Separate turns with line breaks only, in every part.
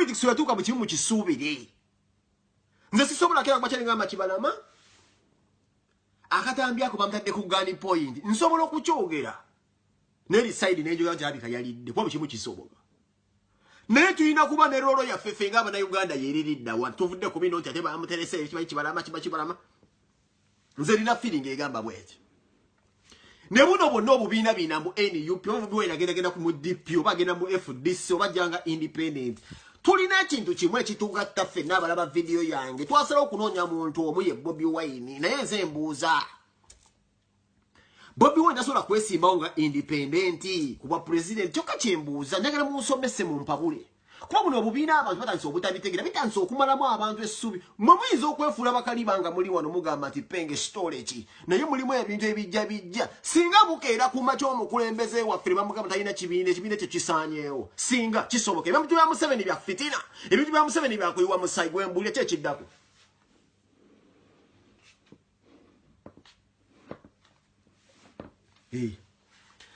politics yatuka mu kimu kisubiri nze sisobola kera kwa chenga machibalama akatambya ko bamtadde ku gani point nsobola okukyogera neri side nejo yalika yalidde kwa kimu kisobola naye tuyina kuba ne rolo ya fefe ngaba na Uganda yeriridda watuvudde ku bino tate bamuterese kibalama nze lina feeling egamba bwete ne buno bonna obubiina bina mu NUP obubiwe yagenda ku mu DP obagenda mu FDC obajanga independent tulina ekintu kimwe ekitugatta ffenna abalaba video yange twasalawo okunoonya muntu omu ye Bobi Wine naye nze mbuuza Bobi Wine asobola kwesimbawo nga independent kuba president kyokka kyembuuza njagala munsomese mu mpabule kuba buno obubiina abantu batandise obutabitegeera bitandise okumalamu abantu essubi mwe muyinza okwefuula bakali banga muli wano mugamba nti penge storage naye mulimu ebintu ebijja singa mukeera ku makya omukulembeze waffe bamugamba talina kibiina ekyo kisaanyeewo singa kisoboka ebintu bya Museveni bya fitina ebintu bya Museveni byakuyiwa musayi gw'embulya kye kiddako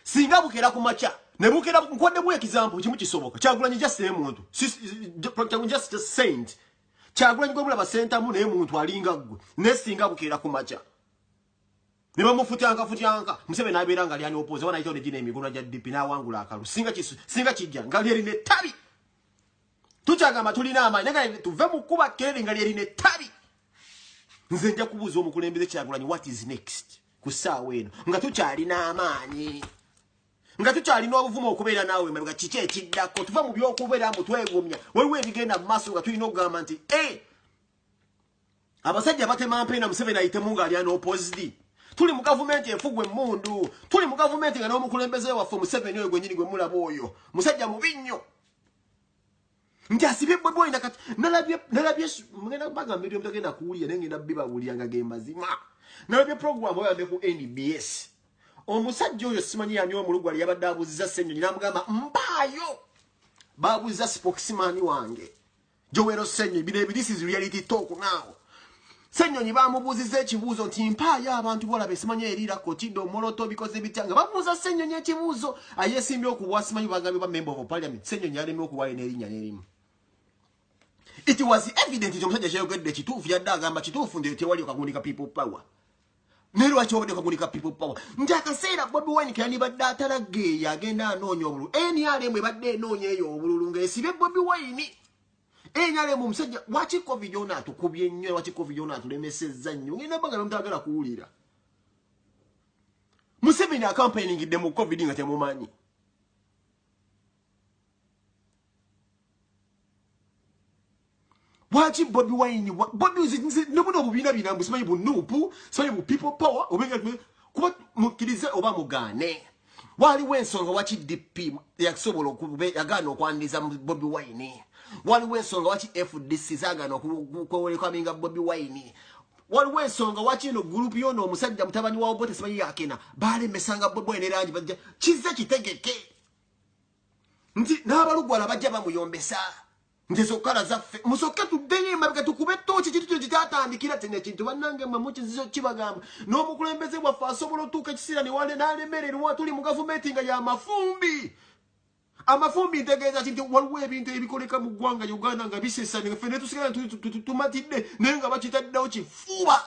singa bukeera ku makya nebukera nkodde mu example kimu kisoboka Kyagulanyi just muntu just saint Kyagulanyi gwe mulaba center mu naye muntu alinga gwe nesinga bukera ku macha ne bamufutyanka Museveni abeera nga lyani opose wana ito ne jine emikono gya DP na wangula akalu singa kijja nga lyeri ne tabi tukyagamba tulina amaanyi naye tuve mu kuba keri nga lyeri ne tabi nze nja kubuuza omukulembeze Kyagulanyi what is next ku ssaawa eno nga tukyalina amaanyi nga tukyalina obuvumo okubeera naawe mabega kiki ekiddako tuva mu by'okubeera mu twegomya waliwo ebigenda mu maaso nga tulina okugamba nti abasajja batema mpeena Museveni ayitemu ng'ali opposite tuli mu gavumenti efugwa emmundu tuli mu gavumenti nga n'omukulembeze waffe Museveni oyo gwennyini gwe mulaba oyo musajja mubi nnyo nti asibye Bobi Wine kati nalabye mugenda bagamba ebyo mutagenda kuwulira naye ngenda bibawulira nga ge mazima nalabye program oyo yadde ku NBS omusajja oyo simanyi yani omulugwa yabadde abuuziza Ssenyonyi namugamba mpaayo babuuziza spokesman wange Joel Ssenyonyi this is reality talk now Ssenyonyi bamubuuziza ekibuuzo nti mpaayo abantu bolabe simanyi erira kotido moloto bikoze bitanga babuuza Ssenyonyi ekibuuzo ayesimbye okubwa simanyi bagambye ba member of parliament Ssenyonyi alemye okuwayo n'erinnya n'erimu it was evident nti omusajja kyayogedde kituufu yadde agamba kituufu nti tewali okagunika people power nero achobode kagunika people power njakaseera Bobi Wine kyani badde atalage yagenda anoonya obululu NRM badde enoonya eyo obululu ng'esibe Bobi Wine NRM omusajja waki covid yona atukubye nnyo waki covid yona atulemesezza nnyo ngenda bagala mutagala kuwulira Museveni campaigning mu covid nga temumanyi Wachi Bobi Wine Bobi nebuno obubiina bina simanyi bunupu simanyi bu people power obenga kuba mukirize oba mugane waliwo ensonga waki DP yakusobola yagaana okwandiza Bobi Wine waliwo ensonga waki FDC zagaana okwekolekaminga Bobi Wine waliwo ensonga waki ino group yono omusajja mutabani wa Obote simanyi yakena balemesanga Bobi Wine erangi bajja kize kitegeke nti n'abalugwala bajja bamuyombesa ntezo kala zaffe musoke tuddenye mabega tukube tochi kitu kitatandikira tene kintu bannange mwe mukizizo kibagamba n'omukulembeze waffe asobola otuuka ekisira ne wale n'alemererwa tuli mu gavumenti nga ya amafumbi ntegeeza nti waliwo ebintu ebikoleka mu ggwanga Uganda nga bisesane ffe ne tusigala tumatidde naye nga bakitaddewo kifuba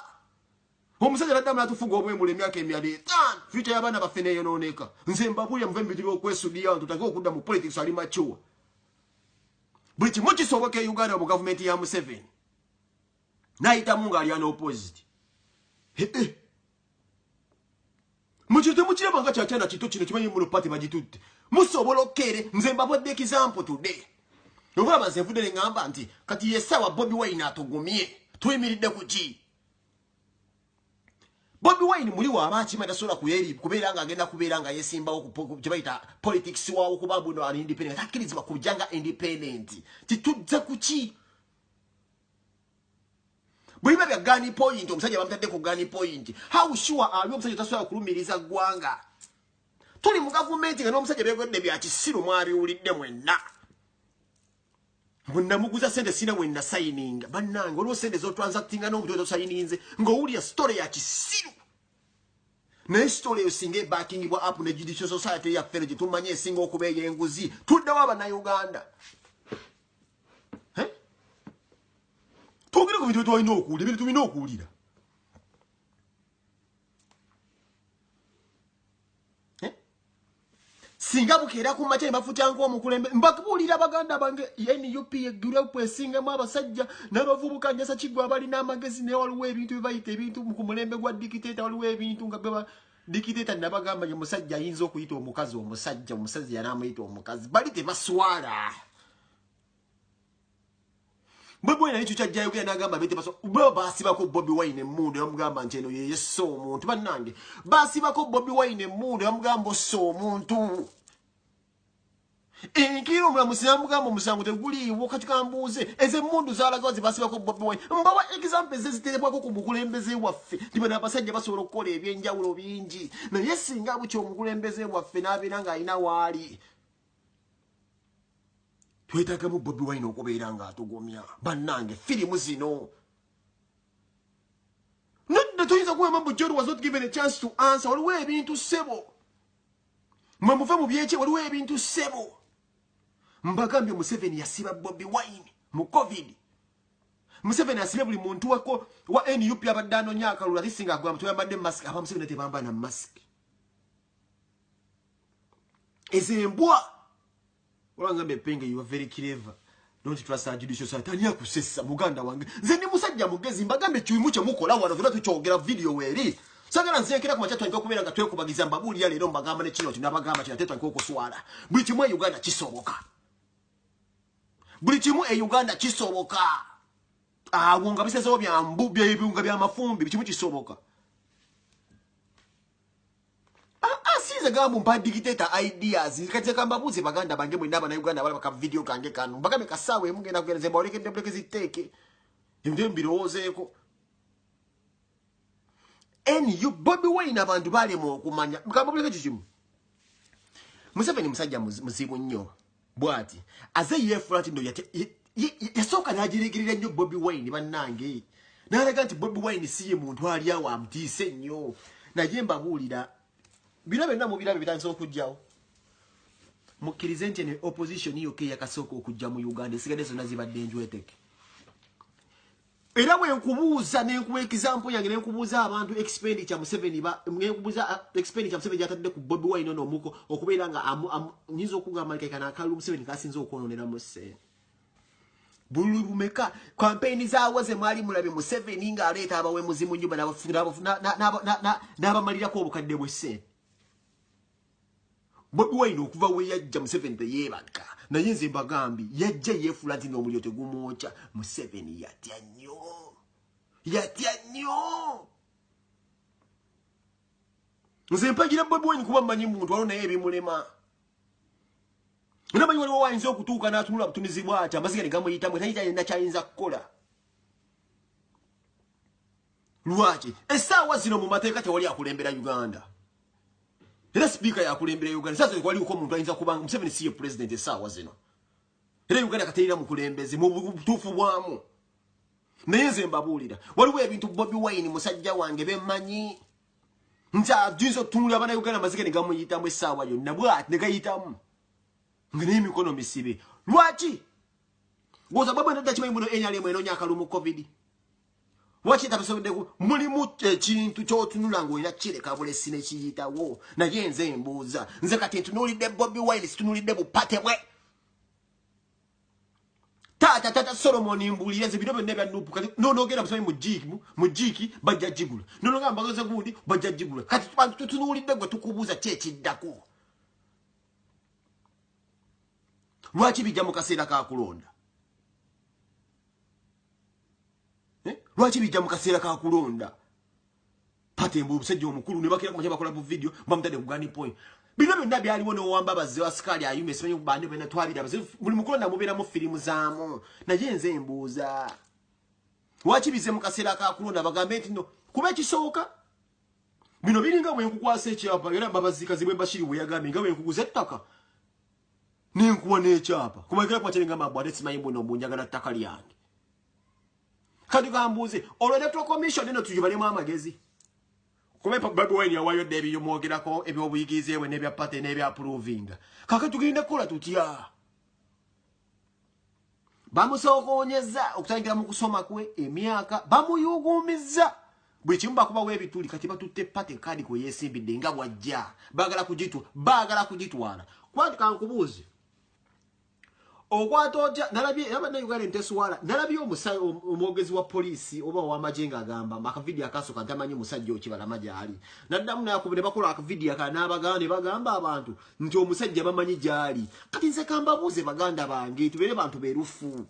omusajja naddamu natufuga obwembula emyaka emyala 5 future y'abaana baffe neeyonooneka nze mbabulya muve mu bintu by'okwesudiyawo tutake okudda mu politics ali machuwa buli kimu kisoboka Uganda mu gavumenti ya Museveni nayitamu nga ali opposite mukite mukiraba nga kyakyana kito kino kimanyi muno party bagitutte musobola okere nze mbabwadde example today obulaba nze nvudde ne ngamba nti kati yesawa Bobi Wine atugumye tuyimiridde ku ki Bobi Wine muli waba akimata sola kuyeri kubeera nga agenda kubeera nga yesimbawo ku kibaita politics wawo kuba buno ali independent akirizibwa kujanga independent titujja kuki bwiba bya gani point omusajja bamutadde ku gani point how sure are you omusajja tasobola kulumiriza ggwanga tuli mu gavumenti nga n'omusajja byegwedde bya kisiru mwabiwulidde mwenna Muna muguza sente sina wenda signing bannange olwo sente zo transactinga n'omuntu signinze ng'owulira story ya kisiru ne story yosinge backing bwa up ne judicial society ya fere tumanye esinga okubeeya enguzi tuddawo abannayuganda twogere ku bintu twalina okuwulira ebintu tulina okuwulira singa bukeera ku makya bafuta ng'omukulembe mbakubuulira baganda bange NUP group esingamu abasajja n'abavubuka njasa kiggwa abalina amagezi naye waliwo ebintu bebayita ebintu ku mulembe gwa dikiteeta waliwo ebintu nga beba dikiteeta nabagamba ye musajja ayinza okuyita omukazi omusajja omusajja yanaamuyita omukazi bali tebaswala Bobi Wine n'ekyo kyajjayo kera n'agamba bete bo baasibako Bobi Wine emmundu bamugamba nti eno ye yessa omuntu bannange baasibako Bobi Wine emmundu bamugamba ossa omuntu Enkiro mulamusi namugamba omusango teguliiwo kati kambuuze ezo emmundu zaalaga baasibako Bobi Wine mbawa example eziterebwako ku mukulembeze waffe tiba n'abasajja basobola okukola ebyenjawulo bingi naye singa bukyo omukulembeze waffe n'abeera ng'alina waali twetagamu Bobi Wine okubeera ng'atugumya bannange firimu zino nodda toyinza kugamba mbu John was not given a chance to answer waliwo ebintu ssebo mwe muve mu byekye waliwo ebintu ssebo mbagambye Museveni yasiba Bobi Wine mu COVID Museveni asibye buli muntu wako wa NUP abadde anoonya akalulu ate singa agamba tuyambadde mask aba Museveni tebamba na mask ezembwa Olangambe Penge, you are very clever. Don't trust our judicial society. Tania kusesa muganda wange. Zeni musajja mugezi mbagambe chiwimu kye mukola wano vula tukyogera video weri. Sagala nzekera ku makyatwa nko kubeera nga twekubagiza mbabuli ya leero mbagamba ne kino tinabagamba kinatetwa nko okuswala. Buli kimu e Uganda kisoboka. Buli kimu e Uganda kisoboka. Awo nga bisezewo bya mbu by'ebirunga bya mafumbi buli kimu kisoboka. Asize gambu mpa dictator ideas kati kambabuze baganda bange mwe ndaba na Uganda wala baka video kange kanu bagame kasawe mungena kugereze mbaleke ndebuleke ziteke ndembe mbirozeeko you Bobi Wine abantu bale mu kumanya mukambuleke kichimu Museveni musajja muzibu nnyo bwati aze yefulati ndo yasoka najiregirira nnyo Bobi Wine bannange nalaga nti Bobi Wine siye muntu ali awo amtise nnyo naye mbabulira Birabe na mubirabe bitanso okujjawo. Mukkirize nti ne opposition yo ke yakasoko okujja mu Uganda sigade zonna zibadde njweteke. Era bwe nkubuuza ne nkuwa example yange ne nkubuuza abantu expenditure Museveni ba nkubuuza expenditure Museveni yatadde ku Bobi Wine no muko okubeera nga nyizo okugamba kana akalu Museveni kasinze okwononera musse. Bulu bumeka campaign zaawo ze mwali mulabe Museveni nga aleeta abawe muzimu nyumba n'abamalira ko obukadde bwesse. Bobi Wine okuva we yajja Museveni teyeebaka naye nze mbagambi yajja yeefula nti n'omuliro tegumwokya Museveni yatya nnyo nze mpagira Bobi Wine kuba mmanyi muntu waliwo naye ebimulema namanyi waliwo wayinza okutuuka n'atunula butunizi bw'ati amaziga ne gamuyitamu tayita yenna kyayinza kukola lwaki essaawa zino mu mateeka tewali akulembera Uganda Era speaker ya kulembera Uganda sasa kwali uko muntu ayinza kubanga Museveni siye president esaawa zino era Uganda katerina mukulembeze mu butuufu bwamu naye nze mbabulira waliwo ebintu Bobi Wine musajja wange bemanyi nta jinzo tunula bana Uganda mazike ne gamuyitamu essaawa yonna bwati ne gayitamu ngene emikono misibe lwaki goza baba ndada chimanyi muno enyale mweno nyakalumu COVID Wachi tabisobede ku mulimu ekintu kyotunula ngo ina kireka bule sine kiyitawo naye nze mbuuza nze kati ntunulidde Bobi Wine situnulidde bupate bwe tata Solomon mbulire ze bidobe nebya nupu kati nogera musayi mujiki bajja jigula nonoga mbagoze gundi bajja jigula kati tutunulidde gwe tukubuuza kyekiddako lwaki bijja mu kaseera ka kulonda Lwaki bijja mu kaseera ka kulonda pate mbu busajja omukulu ne bakira ku machaba kola bu video bamutade kugani point bino byonna byaliwo no wamba bazze askali ayume simanyi kubande bena twabira bazze buli mukulonda mubeera mu firimu zaamu naye nze mbuuza lwaki bize mu kaseera ka kulonda bagambe nti no kuba ekisooka bino biringa bwe nkukwasa ekyapa era babazika zibwe bashiri bwe yagambe nga bwe nkuguza ettaka n'enkuwa n'ekyapa kumakira kwa kyenga mabwa ate simanyi mbu no munjagala ttaka lyange kati kambuuze olwo electoral commission eno tujibalemu amagezi kumepa Bobi Wine yawayo debi yomwogerako ebyobuyigirize ewe n'ebya pate n'ebya approving kakati tugenda kukola tutya bamusokonyeza okutangira mu kusoma kwe emyaka bamuyugumiza buli kimu bakuba webituli kati batutte pate kadi ko yesimbidde nga bwajja bagala kugitwala kwati kankubuuzi okwatooja nalabye yabadde Uganda ntesuwala nalabye omusayi omwogezi wa polisi oba w'amajenga agamba makavidiyo akasooka ntamanyi musajja okibala majali naddamu nakubire bakola akavidiyo aka n'abaganda bagamba abantu nti omusajja bamanyi gyali kati nze kambabuuze baganda bange tubeere bantu beerufu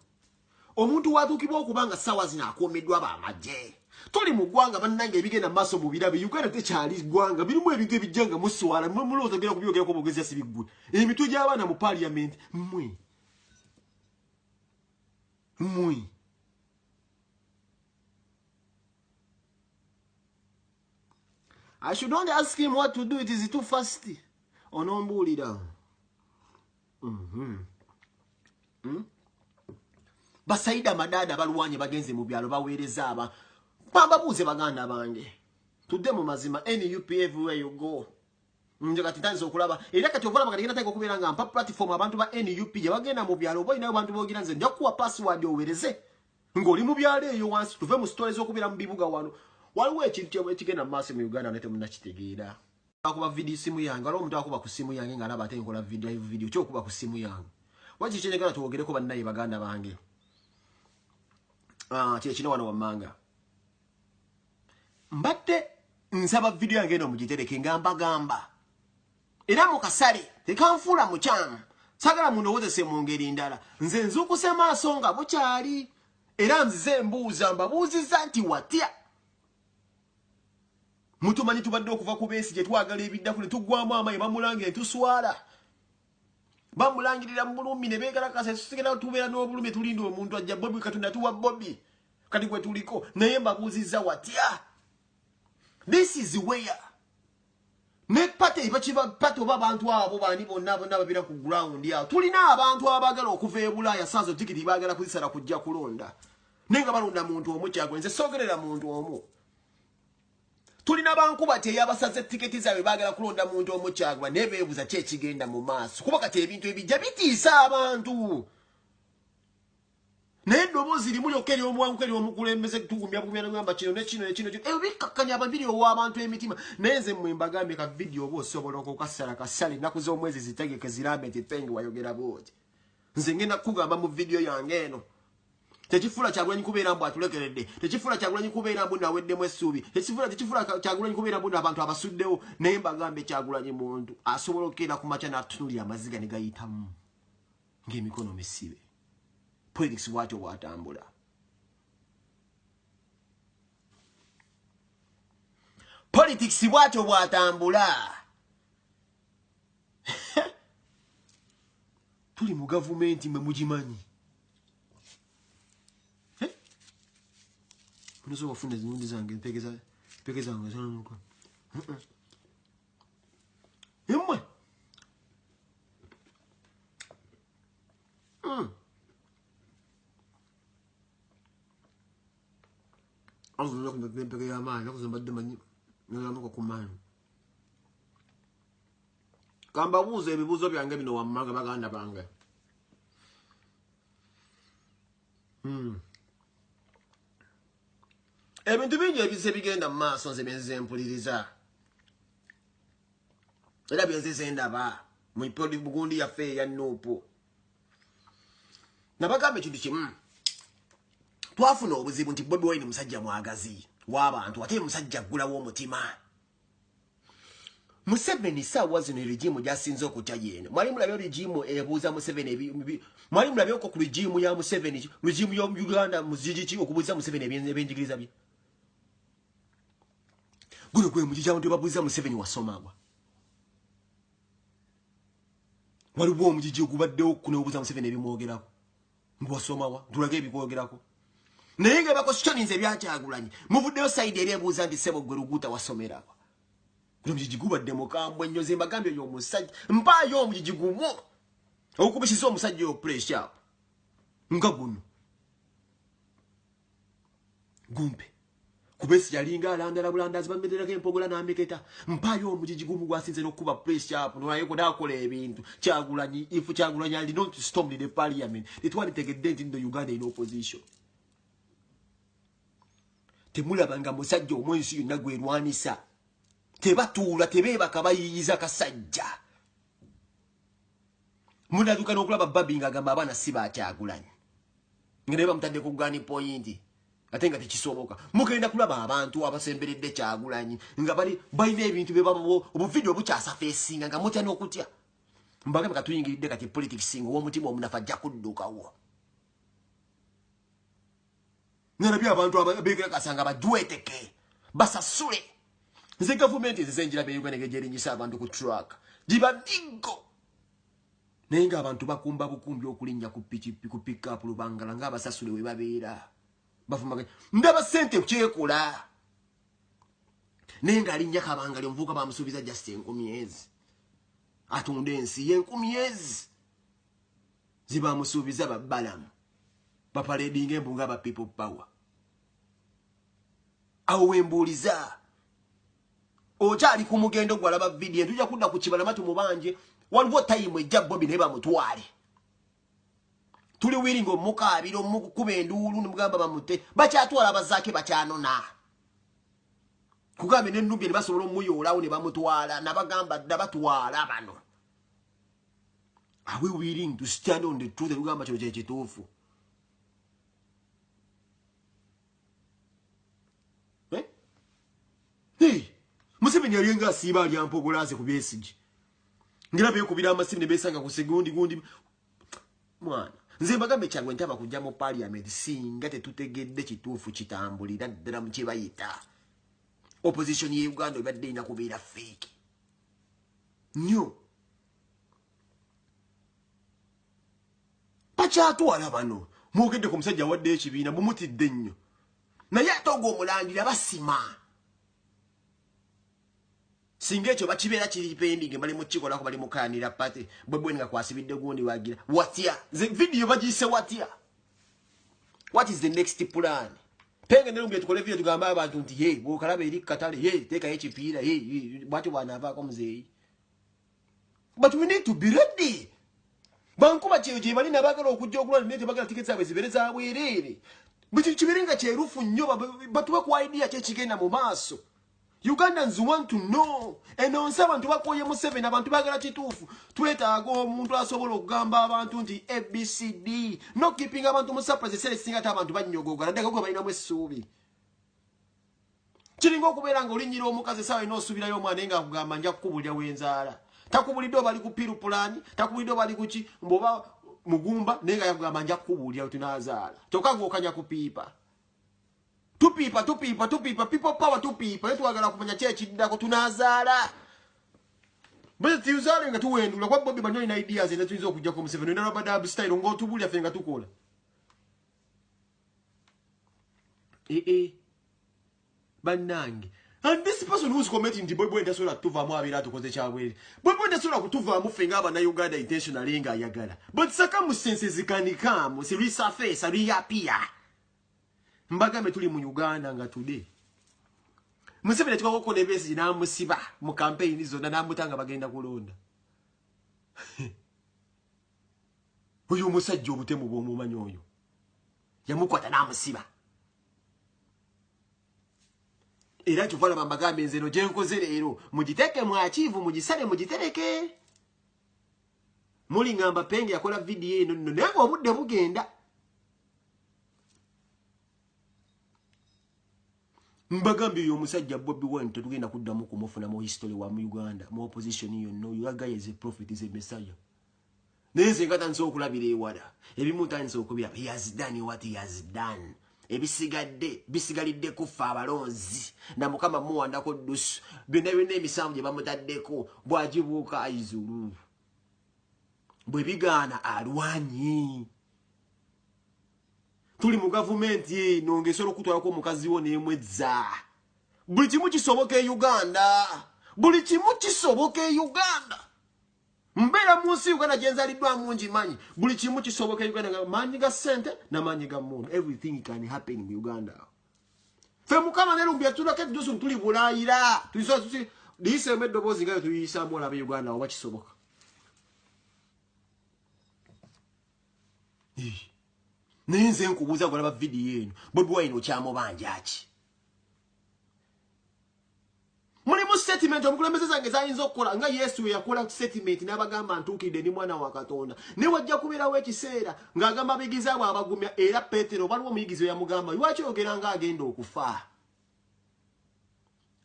omuntu watuukibwa okubanga ssaawa zino akoomeddwa b'amagye tuli mu ggwanga bannange ebigenda maaso mu birabe Uganda tekyali ggwanga birimu ebintu ebijjanga muswala mulowooza gera kubyogerako bwogezi asibiggwe emitwe gy'abaana mu parliament mmwe I should not ask him what to do. It is too fast. Onombuulira. Basaida madada balwanye bagenze mu byalo baweereza aba. Babuuze baganda bange. Tudde mu mazima NUP everywhere you go. Njagala titanze okulaba. Era kati okulaba kati kinataka okubeera nga mpa platform abantu ba NUP gye bagenda mu byalo boy nayo bantu bogira nze nja kuwa password oweereze. Ngoli mu byalo eyo wansi tuve mu stories okubeera mu bibuga wano. Waliwo ekintu ekigenda mu maaso mu Uganda nete munnakitegeera. Akuba video simu yange waliwo omuntu akuba ku simu yange nga alaba ate nkola video kyokuba ku simu yange. Waki kyenjagala tuwogereko bannaye baganda bange. Kino wano wammanga. Mbadde nsaba video yange eno mugitereke ngamba. Era mu kasale tekanfuula mukyamu. Sagala munowozese mu ngeri ndala. Nze nzuukuse maaso nga bukyali. Era nzize mbuuza mbabuuziza nti watya. Mutumanyi tubadde okuva ku Besigye twagala ebiddaku ne tuggwamu amaanyi bamulangire tuswala. Bamulangirira mu bulumi ne beegala kasa tusigala tubeera n'obulumi tulinda omuntu ajja Bobby Katonda tuwa Bobby. Kati gwe tuliko naye mbabuuzizza watya. This is where. Ne pate bachiba pato babantu abo bani bonna babira ku ground ya. Tulina abantu abagala okuva e Bulaaya sazo tikiti bagala kuzisala kujja kulonda. Nenga balonda muntu omukyago nze sogerera muntu omu. Tulina bankuba te yabasaze tiketi zawe bagala kulonda muntu omukyago nebeebuza kye kigenda mu maaso. Kuba kati ebintu ebijja bitiisa abantu. N'eddoboozi limu lyokka ery'omuwanguka ery'omukulembeze tugumya ngamba kino ne kino. Ebyo bikakkanya ababiri ow'abantu emitima. Naye nze mmwe mbagambye ka vidiyo oba osobola okukasala kasale ennaku z'omwezi zitegeke zirambe nti penge wayogera bwoti. Nze ngenda kukugamba mu vidiyo yange eno. Tekifula Kyagulanyi kubeera mbu atulekeredde. Tekifula Kyagulanyi kubeera mbu naweddemu essuubi. Tekifula Kyagulanyi kubeera mbu abantu abasuddewo. Naye mbagambe Kyagulanyi muntu asobola okukenda ku makya n'atunuulira amaziga ne gayitamu ng'emikono misibe. Politics bwatyo bwatambula. Politics bwatyo bwatambula. Tuli mu gavumenti mwe mugimanyi. Munoso wafunda zinundi zange mpegeza nga zanuka. Yemwe. Azu nako mpege ya maana nako zambadde manyi nalamuka ku maana. Kamba buuza ebibuuzo byange bino wammaga baganda bange. Ebintu bingi ebise bigenda mu maaso nze benze mpuliriza. Era benze ndaba mu poli bugundi yaffe ya Nuupu. Nabagambe ekintu kimu. Twafuna obuzibu nti Bobi Wine musajja mwagazi w'abantu ate musajja ggulawo omutima. Museveni ssaawa zino regimu gy'asinze okutya yeno. Mwali mulabye regimu ebuuza Museveni mwali mulabye okwo ku regimu ya Museveni, regimu ya Uganda muzigi okubuuza Museveni ebyenjigiriza bye. Guno gwe mujiji abantu babuuza Museveni wasomagwa. Waliwo omujiji ogubaddewo kunobuuza Museveni ebimwogerako. Mbwasomawa tulage ebikwogerako. Naye nga bakositaninze ebya Kyagulanyi muvuddeyo sayidi eri ebuuza nti ssebo gwe Luguuta wasomerawa. Guno omujiji gubadde mukambwe nnyo ze mbagambye oyo omusajja mpaayo omujiji gumu okubisiza omusajja oyo pressure nga guno gumpe kubesi yalinga alandala bulandazi bamedera kempogola na meketa mpayo omujiji gumu gwasinze nokuba pressure up no ayeko dakola ebintu Kyagulanyi if Kyagulanyi ali not storm the parliament it want to take dent in the Uganda in opposition temula banga musajja omwensi yonna gwerwanisa tebatuula tebeba kabayiyiza kasajja munaduka nokulaba babinga gamba abana siba Kyagulanyi ngene bamutadde ku gani point atenga tekisoboka mugenda kulaba abantu abasemberedde Kyagulanyi nga bali bayina ebintu bebabo obuvideo bukyasa facinga nga mutya n'okutya mbaga katuyingiridde kati politics singo womutima omunafa ajja kuddukawo nalabye abantu abegera kasanga bajweteke basasule nze government ezizenjira be Uganda ngejerinyisa abantu ku track jiba bigo nenga abantu bakumba bukumbi okulinnya ku pick up lubangala nga basasule we babeera bafumaga ndaba sente kyekola nenga alinya kabangali mvuka bamusubiza just 10 atunde ensi 10 ziba musubiza babalamu baparedinga embunga ba people power awe mbuliza okyali ku mugendo gwalaba video tujja kudda ku kibala matu mubanje waliwo time ejja Bobby ne bamutwale tuli wiringo mukabiro mukukuba enduulu nemugamba bamute bakyatwala abazaake bakyanona kugambe n'ennubye ne basobola omuyolawo ne bamutwala nabagamba dda batwala bano are we willing to stand on the truth ekugamba kino kyekituufu Museveni yalinga asiba alyampogola ku Besigye ngira beekubira amasimu ne besanga ku segundi gundi mwana nze mbagambe kyangwe ntaba kujja mu parliament singa tetutegedde kituufu kitambulira ddala mu kyebayita opposition ye Uganda ebadde ina kubeera fake nnyo bakyatwala bano mwogedde ku musajja wadde ekibiina bumutidde nnyo naye ate ogwo omulandira basima singa ekyo bakibeera kiri pending bali mukikolako bali mukaanira pate bwebwe nga kwasibidde gundi wagira watya the video bagise watya what is the next plan penge nelunge tukole video tugamba abantu nti hey bokalabe eri katale hey teka ekipiira hey bwati bwanavaako muzeeyi but we need to be ready bankuba kyeyo gye bali nabagala okujja okulwala naye tebagala tiketi zaabwe zibeere za bwereere buli kibeerenga kyerufu nnyo batuwe ku idea kyekigenda mu maaso Ugandans want to know and on abantu bakoye mu 7 abantu bagala kituufu twetaaga omuntu asobola okugamba abantu nti ABCD no keeping abantu mu surprise sele singa abantu banyogogala ndeka ko balina mu essuubi kiringo okubeera nga olinyira omukazi sawa ino osubirayo omwana nga akugamba nja kukubulya wenzaala takubulidde bali ku piru plan takubulidde bali kuki mboba mugumba nenga yakugamba nja kukubulya tunazaala tokago okanya kupipa tupipa people power tupipa etwagala kumanya kyekiddako tunazaala bwe tuzale nga tuwendula kwa Bobby banyo ina ideas ene tuizo okujja ku Museveni na Rabadab style ngo tubulya fenga tukola banange and this person who's committing the Bobby ndasola tuvamu abira tukoze kyabwere Bobby ndasola kutuvamu fenga aba na Uganda intentionally nga yagala but circumstances can come si resurface reappear mbagambe tuli mu Uganda nga today Museveni tukako ko Besigye namusiba mu campaign zonna namutanga bagenda kulonda oyo musajja obutemu bw'omumanyi oyo yamukwata namusiba era tuvala bambagambe nzeno gye nkoze leero mugiteke mu achieve mugisale mugitereke muli ngamba penge yakola video eno nno naye obudde bugenda mbagambi yo musajja Bobby Wine tetugenda kuddamu kumufuna mu history wa mu Uganda mu opposition yonno your guy is a prophet is a messiah neze ngata nso okulabira ewala ebimu tanso okubira he has done what he has done bisigalidde kufa abalonzi na mukama muwandako dusu byonna emisanvu gye bamutaddeko bwagibuuka ayizulu bwe bigaana alwanyi tuli mu government ye nongesero kutwalako omukazi wo nemwezza buli kimu kisoboka e Uganda buli kimu kisoboka e Uganda mbera munsi Uganda gyenzaliddwa mungi manyi buli kimu kisoboka e Uganda manyi ga sente na manyi ga muntu everything can happen in Uganda Fe mukama ne lumbya tulake dusu ntuli bulayira. Tuliso tusi lise meddo bozi ngayo tuyisa mola be Uganda oba kisoboka. Ninze nkubuza kwa video yenu. Bobi Wine okyamo banjachi. Muli mu statement omukulembeze zange zayinza okukola nga Yesu yakola statement n'abagamba ntuukidde ni mwana wa Katonda. Ne wajja kubeerawo ekiseera ng'agamba abayigizi abo abagumya era Petero waliwo omuyigizi yamugamba lwaki ogera nga agenda okufa.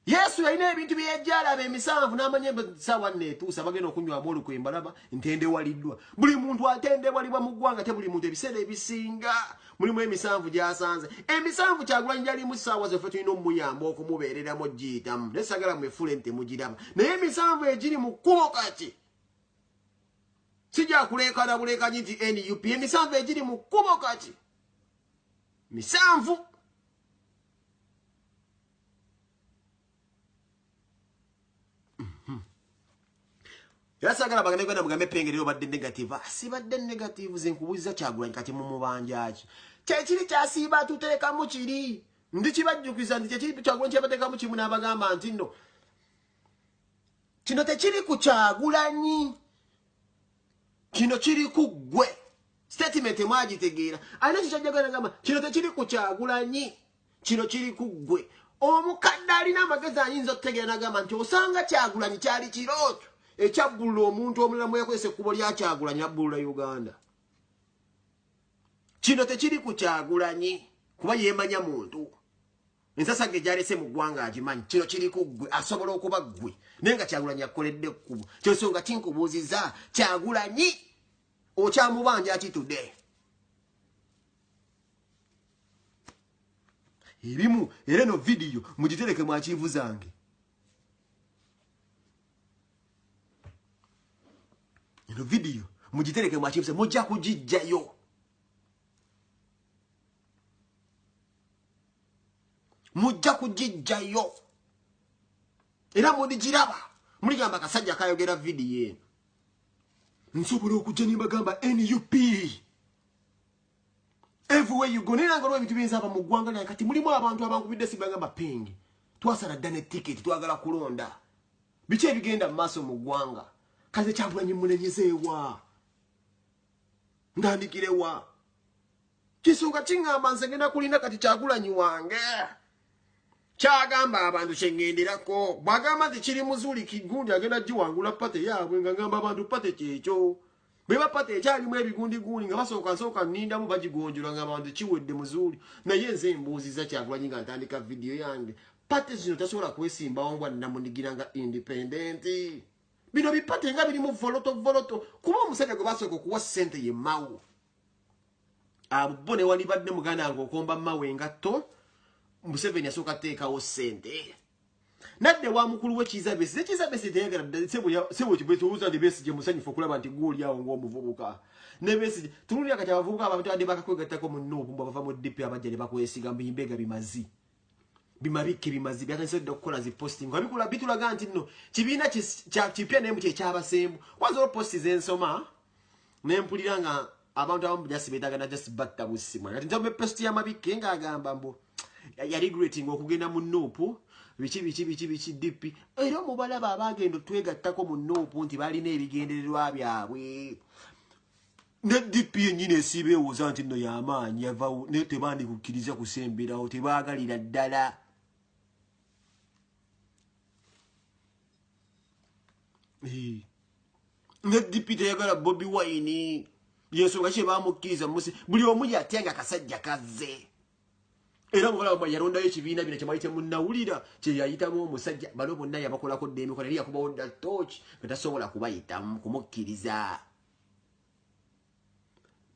Yesu yalina ebintu bye yajja alaba emisanvu n'amanya ssaawa neetuusa bagenda okunywamu olukwe mbalaba ntendewaliddwa. Buli muntu atendewalibwa mu ggwanga te buli muntu ebiseera ebisinga mulimu emisanvu gy'asanze. Emisanvu Kyagulanyi gyali mu ssaawa zaffe tulina omuyamba okumubeereramu giyitamu. Ne sagala mwefule ntemugiraba. Naye emisanvu egiri mu kkubo kati sijja kuleekana buleekanyi nti NUP. Emisanvu egiri mu kkubo kati misanvu. Yasagala bagane kwenda mugambe pengerero badde negative. Sibadde negative zenkubuza Kyagulanyi kati mu mubanjaaki. Kyekiri kyasiba tuteeka mu kiri. Ndi kibajjukiza nti kyekiri Kyagulanyi kyabateeka mu kimu n'abagamba nti nno. Kino tekiri ku Kyagulanyi. Kino kiri ku ggwe. Statement mwagitegeera. Alina kyajjagala ngamba kino tekiri ku Kyagulanyi. Kino kiri ku ggwe. Omukadde alina amagezi ayinza okutegeera n'agamba nti osanga Kyagulanyi kyali kirooto. Ekyabulula omuntu omulala mwekwese ekkubo lya Kyagulanyi nabbulula Uganda. Kino tekiri ku Kyagulanyi kuba yeemanya muntu. Ensasage gyalese mu ggwanga agimanyi. Kino kiri ku ggwe asobola okuba ggwe. Naye nga Kyagulanyi akoledde ekkubo. Kyensonga tinkubuuziza Kyagulanyi okyamubanja kitudde. Ebimu era no video mugitereke mu achivu zange. Ino video mugitereke mu achivu mujja kujijjayo. Mujja kujijjayo. Era mudigiraba. Muligamba kasajja kayogera video eno. Nsobola okujja nimbagamba NUP. Everywhere you go, nina ngolwa ebintu biyinza aba mu ggwanga lya kati mulimu abantu abankubidde sibagamba pengi. Twasala ddane ticket twagala kulonda. Biki ebigenda mu maaso mu ggwanga. Kaze Kyagulanyi mulenyezeewa. Ndandikirewa. Kisonga kingamba nze ngenda kulina kati Kyagulanyi wange. Kyagamba abantu kyengenderako. Bwagamba nti kiri muzuuli kigundi agenda giwangula pate yaabwe nga ngamba abantu pate kyekyo. Beba pate ekyalimu ebigundi nga basooka nnindamu bagigonjola nga abantu kiwedde muzuuli. Naye nze mbuuziza Kyagulanyi nga ntandika video yange. Pate zino tasobola kwesimbawo mbwa namunigira nga independent. Bino bipate nga birimu voloto. Kuba omusajja gwe basooka okuwa ssente ye Mawu. Abo ne walibadde muganda wange okomba Mawu engatto. Museveni yasooka teekawo ssente. Nadde wa mukulu w'Ekizza Besigye. Ekizza Besigye teyagala sebo kibwetuuza ne Besigye musanyufu okulaba nti gw'oli awo ng'omuvubuka. Ne Besigye tunulira kati abavubuka abantu badde bakakwegattako mu Nuupu mbu bava mu DP abajja ne bakwesiga mbimbeega bimazi. Bimabikke bimazi byatandise okukola zi posting. Wabikula bitulaga nti nno kibiina kipya naye mu ky'ekyabasembu. Wazo posti z'ensoma ne mpulira nga abantu abamu just beetaaga na just batta busimu. Kati ntabe posti y'amabikke ng'agamba mbu yali regretting okugenda mu Nuupu biki DP era omubalaba abagenda twegattako mu Nuupu nti balina ebigendererwa byabwe ne DP yennyini esiibeewuuza nti nno y'amaanyi yavawo ne tebandikukkiriza kusemberawo tebaagalira ddala. Ne DP teyagala Bobi Wine yensonga kye baamukkiriza buli omu yatya nga kasajja kazze. Era mubalaba yalondayo ekibiina bino kyemaite munnawulira kye yayitamu omusajja balo bonna yabakolako ddemikola yali yakubawo dda torch nga tasobola kubayitamu kumukkiriza.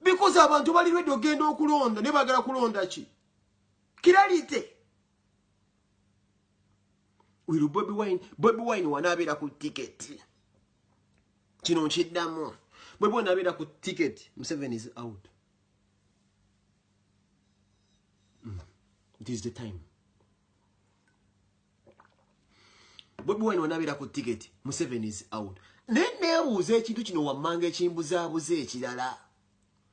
Because abantu bali ready ogenda okulonda ne baagala kulonda ki? Kiralite. Wiru Bobi Wine wanaabeera ku ticket. Kino nkiddamu. Bobi Wine abeera ku ticket, Museveni is out. It is the time. Bobi Wine wanabira ku ticket, Museveni is out. Nebuuza ekintu kino wammanga ekimbuzaabuza ekirala.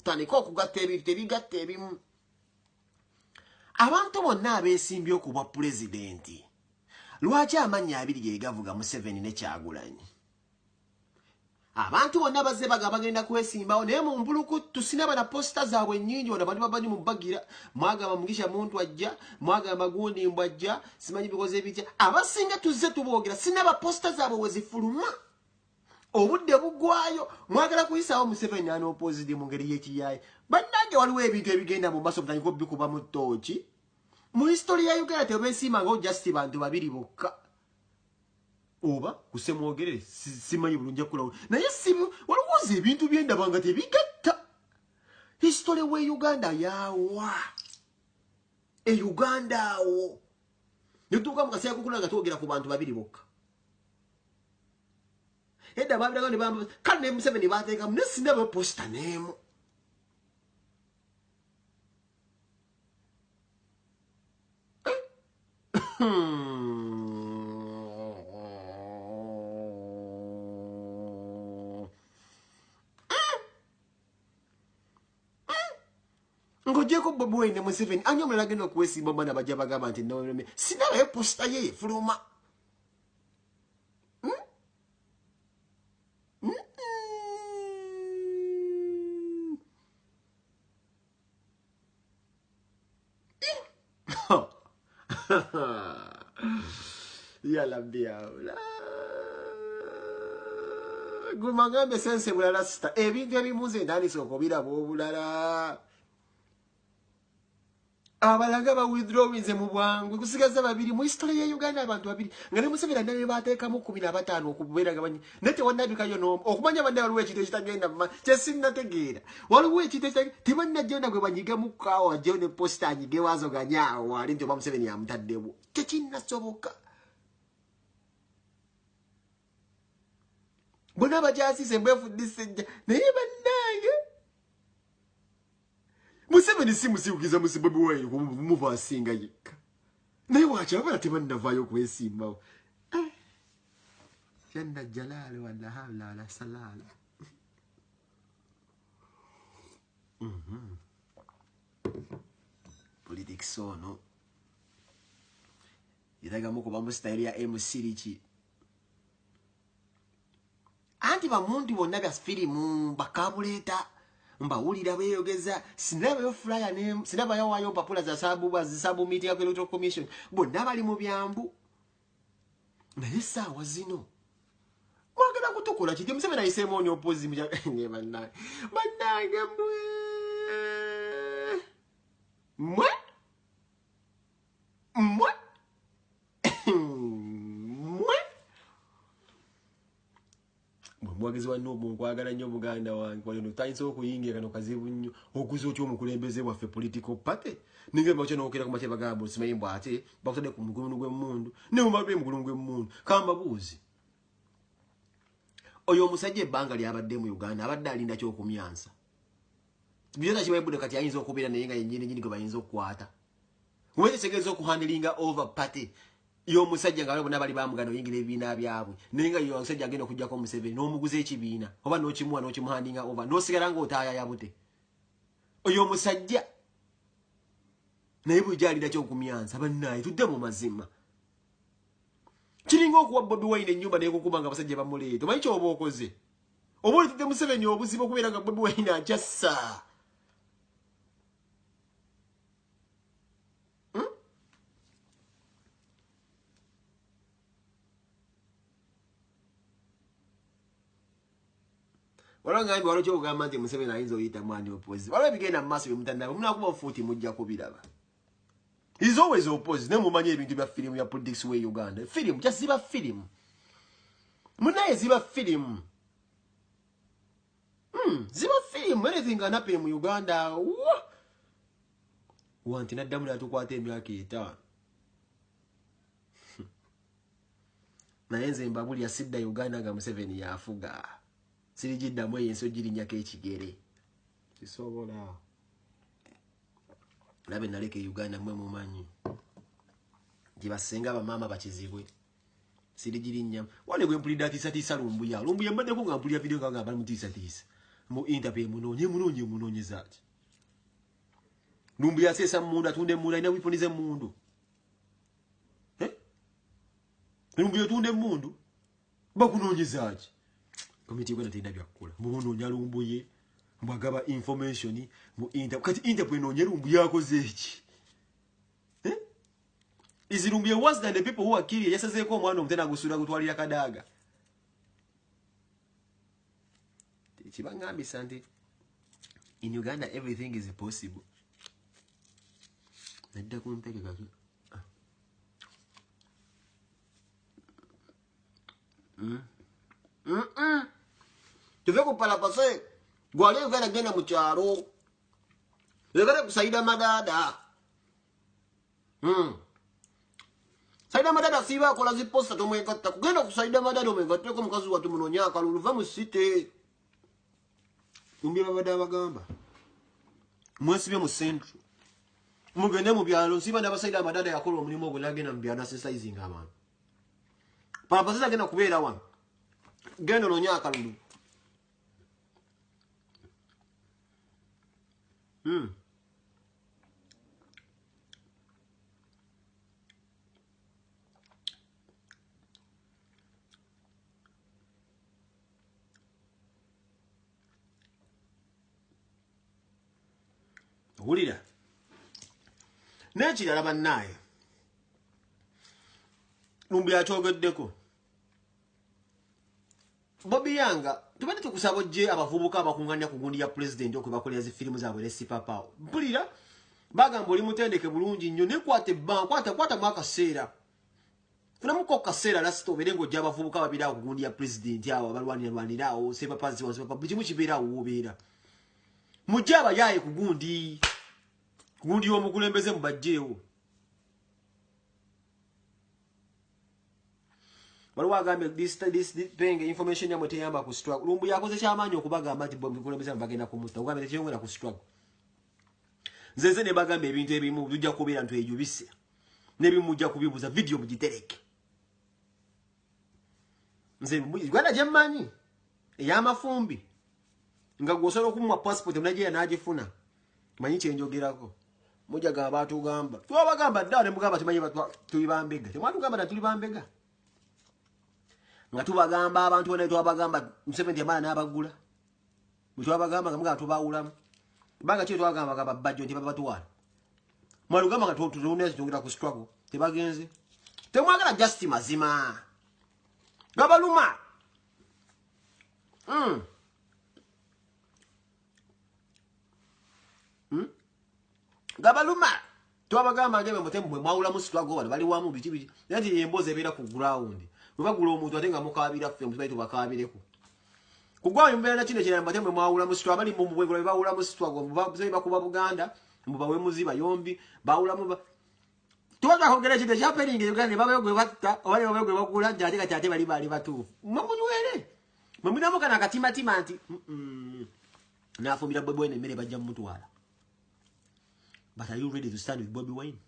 Tandika okugatta ebintu tebigatta ebimu. abantu bonna abeesimbye okubwa pulezidenti lwaki amannya abiri ge gavuga Museveni ne Kyagulanyi abantu bonna bazze bagenda kwesimbawo naye mu mbulukutu sinaba na posta zaabwe nnyingi wano bali babali mu bagira mwagamba Mugisha muntu ajja mwagamba Gundi mbwajja simanyi bikoze bitya abasinga tuzze tuboogera sinaba posta zaabwe wezifuluma obudde bugwayo mwagala kuyisaawo Museveni n'opposite mu ngeri y'ekiyaye bannange waliwo ebintu ebigenda mu maaso mutandika bikuba mu ttooki mu history ya Uganda tebeesiimanga just bantu babiri bokka oba kusemwogerere simanyi bulungi kulawo naye waliwoza ebintu byendaba nga tebigatta history we Uganda yawa Uganda awo netuuka mu kaseera kukula nga twogera ku bantu babiri bokka edda babiraga ne bamba kale ne Museveni baateekamu ne sinaba posta n'emu ngojeko Bobi Wine ne Museveni anyo omulala agenda okuwesimba bana bajja bagamba nti sinabayo posta ye efuluma yala biawla gumagambe sense bulala sita ebintu ebimuze ndani soko birabo obulala abalaga ba withdrawing mu bwangu kusigaza babiri mu history ya Uganda abantu babiri ngane Museveni ndane bateeka mu 15 okubeera gabanyi nete wannabika yo no okumanya banda waliwo ekito ekitagenda kyesinna tegeera waliwo ekito tibanna jona gwe banyiga mu kawa jone posta anyige wazo ganyawo ali nti Museveni yamutaddewo tekinna soboka bona bajazi sembefu disejja naye bannaye Museveni simusiukiza Bobi Wine kumuva asinga yekka naye wacha abala tebannavaayo kwesimbawo janna jalali wala hawla wala salala politics ono yitagamu kuba mu style ya MC Richi anti bamuntu bonna bya filimu bakabuleta mbawulira beyogeza sinabayo flyer ne sinabayo wayo papula za sabu meeting ya Electoral Commission bonna bali mu byambu naye saawa zino mwagala kutukula kiti Museveni ayisemo onyo opposite mja ne bannange mwe mwagezi wa nobu nkwagala nnyo Buganda wange wano tayinza okuyingira kano kazibu nnyo okuza okyo omukulembeze waffe political party ninge bacho nokera ku mateba gabo simayimbo ate bakutade ku mugulu gw'emundu ne mumabe mugulu gw'emundu kamba buzi oyo omusajja ebbanga lyabadde mu Uganda abadde alinda kyo okumyansa byona kibayibude kati ayinza okubeera naye nga yennyini gwe bayinza okukwata wete segeza okuhandlinga over party yo musajja nga bali bali bamugano yingira ebiina byabwe nenga yo musajja agenda kujja ko Museveni no muguze ekibiina oba no kimuwa no kimuhandinga over no sigala ngo otaya yabute oyo musajja naye bujali ndakyo kumyansa bannaye tudde mu mazima kiringo okuwa Bobi Wine ennyumba naye kukubanga abasajja bamuleeto manyi kyo oba okoze oba tudde Museveni obuzibu okubeera nga Bobi Wine ajassa Walanga ngi walo kyo kugamba nti Museveni ayinza oyita mwani opposite walo bigenda mu maaso by'omutandao munakuba fuuti mujja kubiraba is always opposite ne mumanyi ebintu bya filimu ya politics we Uganda filimu just ziba filimu munaye ziba filimu ziba filimu anything can happen mu Uganda wanti naddamu natukwata emyaka 5 naye nze mbabuli yasidda Uganda nga Museveni yafuga sirijidda mwe yenso jirinyako ekigere kisobola labe naleke Uganda mwe mumanyi jibasenga ba mama bakizibwe sirijirinya wale gwe mpulida tisatisa lumbuya mbadde ko nga mpulya video nga bali mutisatisa mu interview munonye zati Lumbuya sesa mundu atunde mundu ina wiponize mundu. Lumbuya tunde mundu. Bakunonyezaji. Komiti kwenda tenda byakula. Mubononya lumbuye. Mbagaba information mu kati interpret nonye lumbuya akoze eki. Is lumbuya worse than the people who are killing? Yasazeko omwana omutena gusura gutwalira kadaga. Chibangambi sante. In Uganda everything is possible. Nadda kumpeke kaki. Tuve kupala pase. Gwale vena gena mucharo. Levele kusaida madada. Saida madada siba kola ziposta tumwekata. Kugenda kusaida madada umekata kwa mkazu watu mnonyaka. Luluva musite. Lumbia babada bagamba. Mwesibe mu central. Mugende mu byalo siba ndabasaida madada yakola omulimo ogulage na mbyana sensizing abantu. Papa sasa gena kubeera wan. Genda nonyaka lulu. Hulira. Nechi yalaba naye. Lumbi achogeddeko. Bobby Yanga, tubane tukusaba je abavubuka abakunganya ku gundi ya president okubakolera zi filmu zaabwe lesi papa. Mpulira bagamba oli mutendeke bulungi nnyo ne kwate kwata mwaka sera. Funa muko kasera lasito berengo jaba abavubuka babira ku gundi ya president yawo abalwanira awo se papa zi wanse papa bichimu kibera uwobera. Mujaba yaye ku gundi omukulembeze mu bajjeewo. Baluwa agambe this penge information ya muteyamba ku struggle. Lumbu yakoze kyamanyi okubagamba ati bombi kulembeza bagenda kumutta. Ugambe tekiyongera ku struggle. Nzenze ne bagambe ebintu ebimu tujja kubeera ntu ejubise. Nebimujja kubibuza video mugitereke. Nze Uganda jemmanyi ey'amafumbi. Nga gwosobola okumwa passport mnaje yanagifuna. Manyi kyenjogerako. Mujja gamba batugamba. Twabagamba ddala ne mugamba timanyi tulibambega. Temwatugamba na tulibambega. Nga tubagamba abantu bonna twabagamba Museveni yamala n'abagula. Twabagamba nga mga tubawulamu. Banga kye twagamba gaba bajjo nti babatuwala. Mwalugamba nga tunezi tungera ku struggle. Tebagenze. Temwagala justice mazima. Gabaluma. Gabaluma. Twabagamba ngebe mutemwe mwawula mu struggle wali bali wamu bichi. Yati yemboze ebera ku ground. Mubagula omuntu atenga mukabira ffe mutaitu bakabireko. Kugwa yumbera kine kina mbatemwe mwawula mu struggle bali mu bwegula bawula mu struggle mubaze bakuba Buganda mubawe muziba yombi bawula mu tuwaga kongera kide happening Uganda babayogwe batta obali babayogwe bakula njate kati bali batufu. Mumunywere. Mumina mukana katima anti nafumbira Bobi Wine mmere bajja mutwala. But are you ready to stand with Bobi Wine?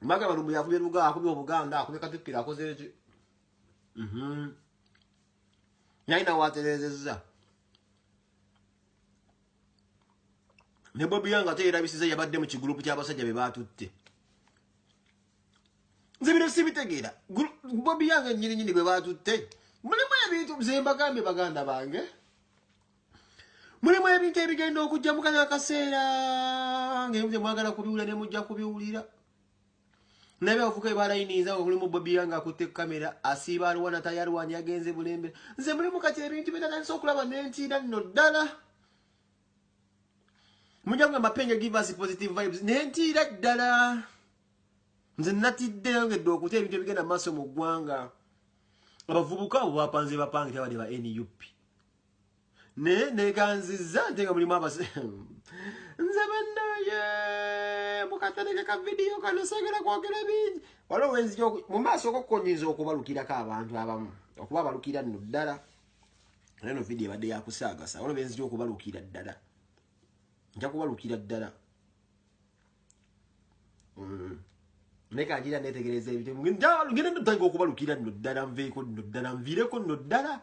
Mbaga balumbu yavubye luga akubye Obuganda akubye Katikkiro akoze eki. Nyaina waterezeza. Ne Bobi Yanga teera bisize yabadde mu kigroup ky'abasajja be batutte. Nzibiro sibitegeera. Bobi Yanga nyini be batutte. Mulimu ebintu mzemba gambe baganda bange. Mulimu ebintu ebigenda okujja mukanya akaseera ng'emuze mwagala kubiwulira ne mujja kubiwulira. Nabe ofuka ebalayiniza ngo mulimu Bobi Yanga akutte kamera asiba alwana tayari wani yagenze bulembe. Nze mulimu kati ebintu binatandise okulaba n'entiira nno ddala. Mujja kugamba Penge give us positive vibes n'entiira ddala. Nze natidde ngedde okuta ebintu ebigenda maaso mu ggwanga. Abavubuka abo bapanze bapange tabadde ba NUP. Ne ganziza ntenga mulimu abase. Nze bannaye mukatereke ka video kano segera kwogera bingi. Waliwo wenzi mu maaso okukonyinza okubalukirako abantu abamu. Okuba balukira nno ddala. Neno video badde yakusaagasa. Waliwo wenzi okubalukira ddala. Nja kubalukira ddala. Neka njira netegereza ebintu. Ngene ntango okubalukira nno ddala nveeko nno ddala nvireko nno ddala.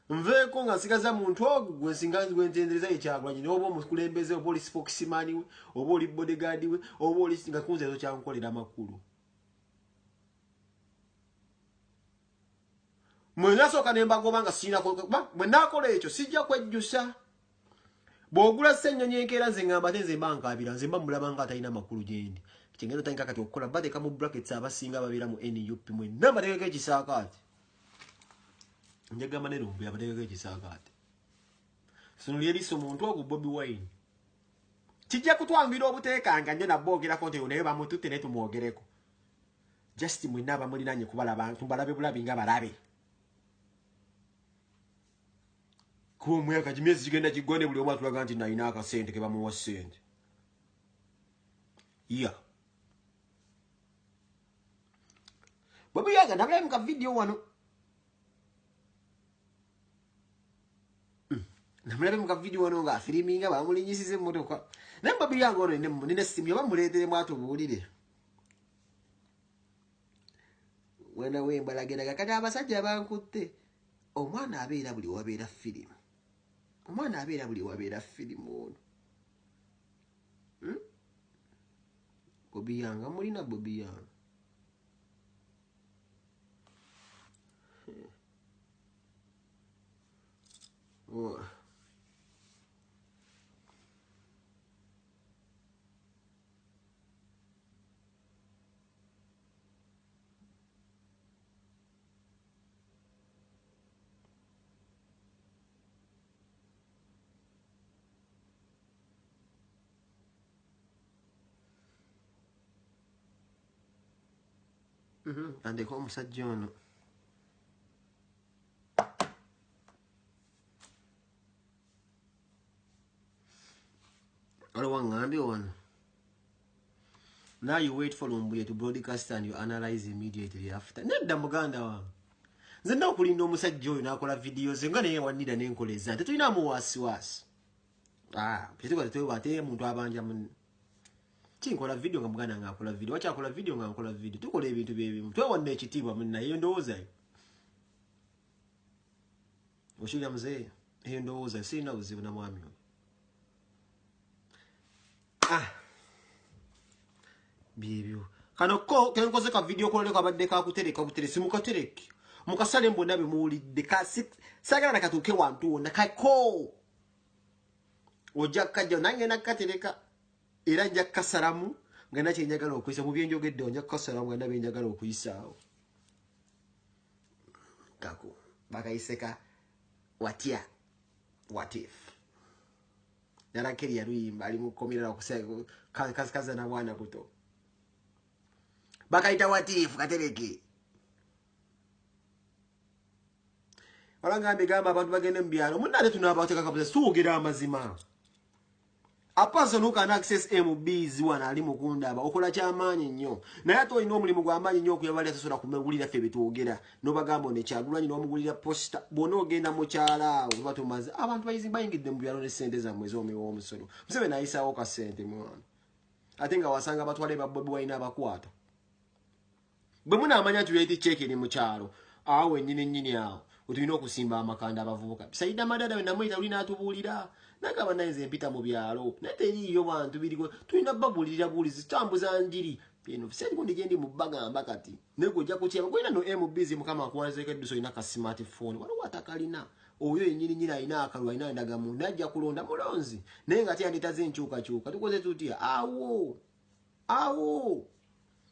Nveeko nga sigaza muntu ogwo gwe singa gwentendereza ekyagwanye oba omukulembeze oba oli spokesman we oba oli bodyguard we oba oli singa kunze ezo kyankolera amakulu. Mwena soka nemba gobanga sina ko bwe nakola ekyo sijja kwejjusa. Bwogula ssennyonyi enkeera nze ngamba tenze banka abira nze mba mulabanga atalina makulu gyendi. Kingendo tanka kati okukola badeka mu brackets abasinga babira mu NUP mwe namba tegeke kisaakaati. Njagamba ne rumbu yabategeke kisaakaati. Sunuli eriso muntu ogwo Bobi Wine. Kijja kutwangira obuteekanga nje nabboogera konti naye bamututte ne tumwogereko. Just mwe naba mulinanye kubala abantu balabe bulabi nga balabe. Ko mwaka jimezi kigenda kigone buli omu atulaga nti nalina akasente ke bamuwa ssente. Yeah. Bobi yaga nabulabe muka video wano. Namulabe muka video wano nga filminga bamulinyisize mmotoka. Naye Bobi yaga ono nine simu yoba muleetere mwatu buulire. Wena wembalagenda kati abasajja bankutte. Omwana abeera buli wabeera filimu. Omwana abeera buli wabeera filimu ono. Bobi yanga mulina Bobi yanga. Oh. Andeko omusajja ono. Now you wait for Lumbuye to broadcast and you analyze immediately after. Nedda muganda wange. Nze nda okulinda omusajja oyo nakola videos nga naye wanira n'enkoleza nti tulina muwasiwasi. Pyetuka tetuwa ate muntu abanja mun. Kinkola video nga muganda nga akola video. Wacha akola video nga akola video. Tukola ebintu byebimu. Twewanna ekitiibwa munna eyo ndowooza yo. Oshulya mzee eyo ndowooza sirina buzibu na mwami oyo. Bibyo. Kano ko kenkoze ka video kolole kwa badde ka kutereka buteresi mukatereki. Mukasale mbona be muulidde ka sagala nakatuke wantu wonna kako. Ojja kajja nange nakatereka era nja kasalamu ngenda kyenjagala okuyisa mu byenjogedde onja kasalamu ngenda byenjagala okuyisaawo. Kako bakayiseka watia what if. Nara keri ya ruimba ali mukomera okusego kaza na bwana kuto. Bakaita watifu katereke. Walangambe gamba abantu bagende mbyalo munale tunabateka kabisa sugira amazima. Apaso nuka na access MBs wana ali mukundaba okola kyamaanyi nnyo. Naye ato ino omulimu gw'amaanyi nnyo okuyabali asosola kumegulira ffe bitwogera. No bagamba ne kyagulwanyi n'omugulira posta bono ogenda mu kyala batumaze abantu bayingidde mu byalo ne sente za mwezi omiwo omusolo. Musebe nayisawo ka sente mwana. Ate nga wasanga batwale ba Bobi Wine abakwata. Bwe muna amanya tuyeti cheke ni mu kyalo. Awo nyini awo. Utulina okusimba amakanda abavubuka. Saida madada we namuyita ulina atubulira. Nakaba nayize mpita mu byalo. Nateriyo bantu biriko tulina babulira bulizi tambuza njiri. Pino sedi kundi gendi mu bagamba kati. Nego jja kutyaba kwina no MBs mukama akwanzeke duso ina ka smartphone. Wano watakalina. Oyo nyini ina akalwa ina ndaga mu najja kulonda mulonzi. Naye ngati anditaze nchuka. Tukoze tutia. Awo.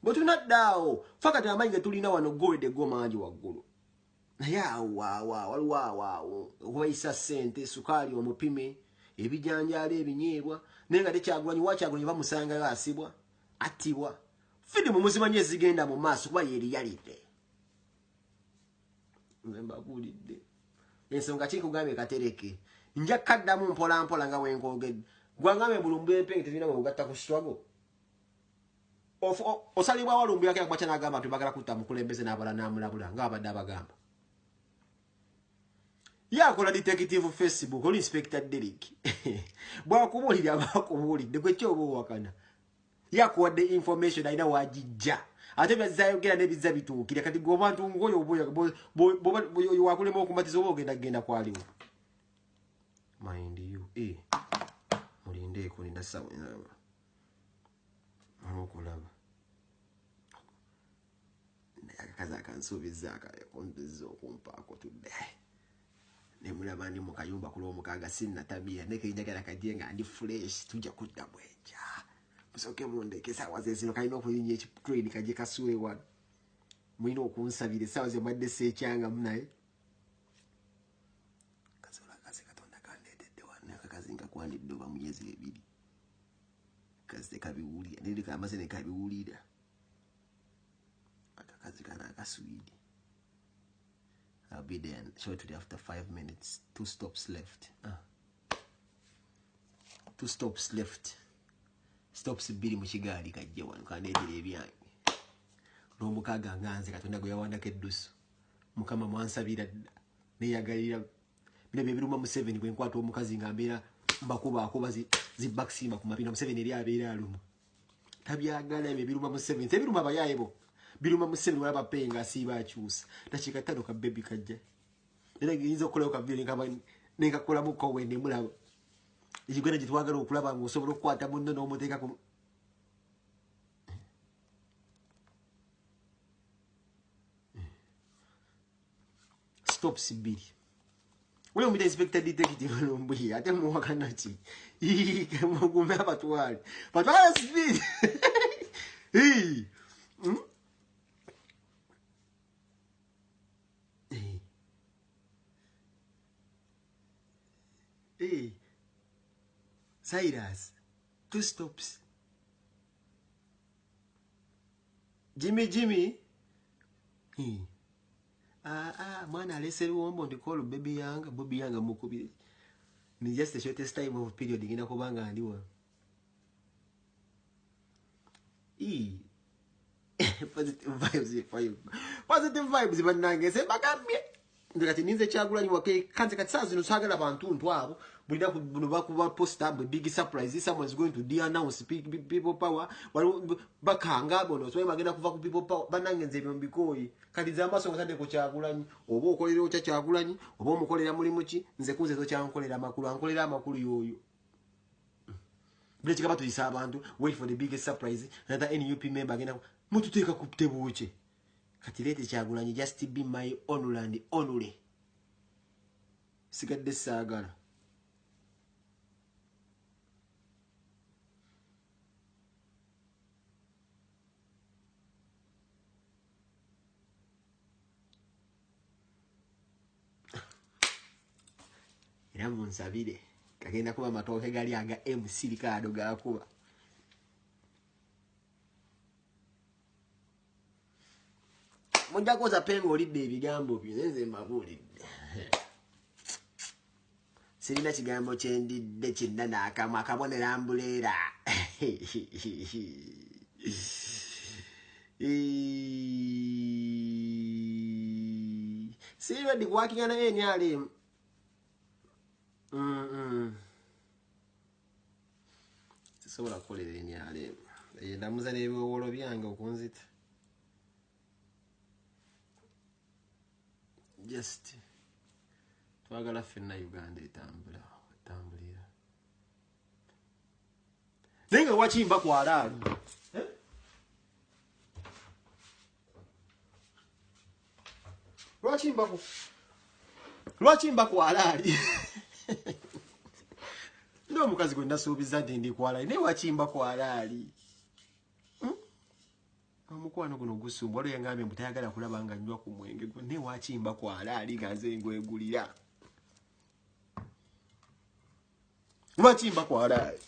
Botuna dao. Fakati amanyi tulina wano gold go manji waggulu. Ya wow. Okubayisa sente sukali omupime ebijanjalo ebinyeebwa nenga tekyagulwanyi wakyagulwanyi bamusanga yasibwa attibwa fidi mu muzima nye zigenda mu maaso kuba yeri yalide ngemba bulidde ensonga kikugambe katereke nja kaddamu mpola nga wenkogedde gwangambe bulumbu empenge tezina bwe bugatta ku struggle osalibwa walumbu yake akwacha nagamba tubagala kutta mukulembeze n'abala namulabula ng'abadde abagamba. Yakola detective Facebook oli inspector Derek. Bwa kubulira bakubulidde gwe kyobo wakana. Yakuwadde information aina wajijja. ate byazayogera nebizza bituukira kati gwe abantu ngoyo oboyo wakulema okumatiza oba ogenda kwaliwo mind you mulindeeko nina sawa okulaba akazi akansuubiza akakondiza okumpaako tudde nemulaba ndi mukayumba kulwomukaaga sinnatabira nekenjagala kajje nga ndi fresh tujja kudda bwenja musoke mundeke esaawa zezino kalina okulinya ekitrain kajje kasuwe wano mulina okunsabira esaawa zembadde seekyangamu naye kasobola akazi katonda kandeetedde wano akakazi nga kwandidde oba myezi 2 kazi tekabiwulira nerikamaze nekabiwulira akakazi kana akaswidi. I'll be there shortly after 5 minutes. 2 stops left. 2 stops left. Stops biri mukigaali kajja wano kandeetera ebyange. N'omukaaga nganze katonda gwe yawandako eddusu. Mukama mwansabira neyagalira bino bye biruma mu 7 bwe nkwata omukazi ng'ambeera mbakuba zibaksimba ku mapina mu 7 eri abeera aluma. Tabyagala ebyo biruma mu 7. Tebiruma bayaye bo. Biruma mu 7 wala bapenga asiba akyusa. Dakika 5 ka baby kajja. Era ngizo kola ka video nkaba nenga kola mu ko wende mulaba. Ikigwena gitwagala okulaba ngo osobola okukwata munno n'omuteeka ku stop sibiri. Wewe umida inspector detective n'ombuyi ate muwakana ki. Mugume abatwali. Batwala sibiri. Cyrus, 2 stops. Jimmy. Mwana alese luwombo ndikolo baby yanga, Bobby yanga mukubiri. Ni just the shortest time of period ngina kubanga andiwa. Positive vibes for you. Positive vibes banange se bakamye. Ndikati ninze Kyagulanyi wake kanze kati saa zino sagala abantu ntwabo bulida kuba post up big surprise someone is going to de-announce people power bakanga bono so magenda kuva ku people power banange nze byo mbikoyi kati zamaso ngatade ko Kyagulanyi oba okolera ocha Kyagulanyi oba omukolera mulimu ki nze kunze zo kyankolera amakulu yoyo bile kikaba tuyisa abantu wait for the biggest surprise another NUP member agenda mututeeka ku tebuche kati lete Kyagulanyi just be my honor and only sigadde saagala era munsabire kagenda kuba matooke gali aga MC likado gakuba Mujja koza pengo olidde ebigambo binenze mabulidde. Sirina kigambo kyendidde kinna n'akamu akabonera ambuleera. Sirina di working on NRM. Sisobola kukolera NRM. Ndamuza n'ebiwolo byange okunzita. Just twagala fenna Uganda etambulira nenga wachimba kwa halali lwachimba kwa halali ndo mukazi gwenda suubiza ndi kwa halali ne wachimba kwa halali Mukwano guno gusumba wali yangamye mutayagala kulaba nga njwa ku mwenge ne wachimba kwa halali ganze ngwegulira wachimba kwa halali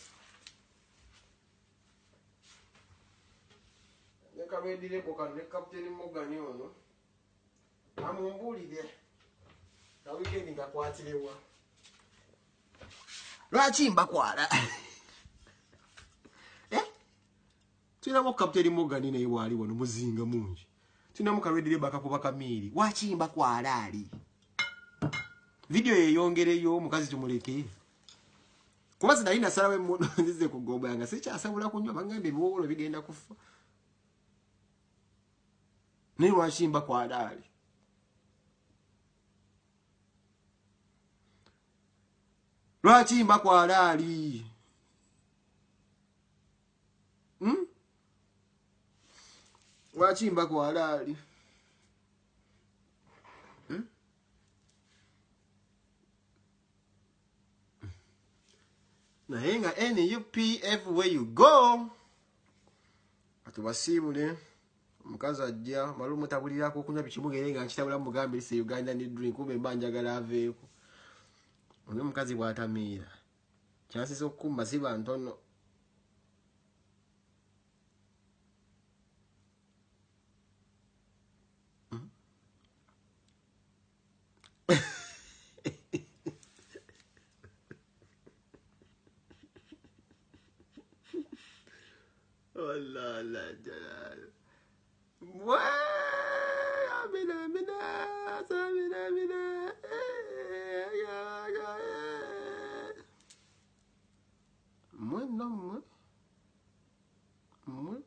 neka wedire ko kan ne Captain Mogani ono amumbulire na weekend ngakwatirewa wachimba kwa halali Tunamo Captain Mogani ne iwali wono muzinga munji. Tunamo karedire baka kuba kamiri. Wachimba kwa halali. Video yeyongereyo mukazi tumuleke. Kuba sina sarawe muno nzize kugoba yanga sicha asabula kunywa bangambe bwolo bigenda kufa. naye lwaki mba ku alaali? Lwaki mba ku alaali? Lwaki mba ku alaali? Naye nga NUP everywhere you go. Atubasiibule. Omukazi ajja malu mutabulirako okunywa bikimugere nga nkitabula mu Mugambe lise Uganda ni drink kumbe mbanjagala aveeko. Ono mukazi bw'atamiira. Chances okkumba siba ntono. Allah la jalal. Amina. Moi.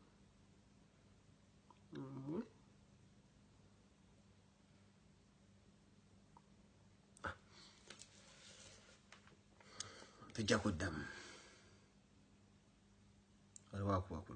Tujja kuddamu. Aliwo akuba